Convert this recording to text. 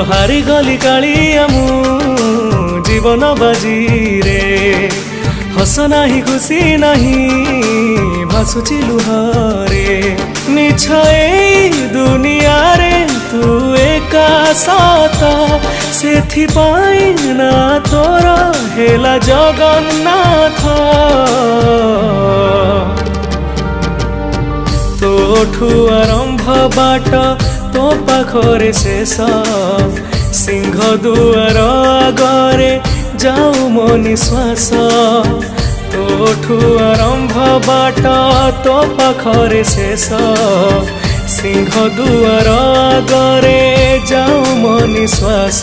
हारी गली कालिया मु जीवन बाजी रे हस नाही खुशी नहीं भासुची लुहरे मिछ ए दुनिया रे तू एका सत सेथि पाई ना तोर हेला जगन्नाथ तोठू आरंभ बाट तो पाखरे शेष सिंह दुआर आगरे जाऊ मो निश्वास तोठू आरंभ बाट तो पाखरे शेष सिंह दुआर आगरे जाऊ मो निश्वास।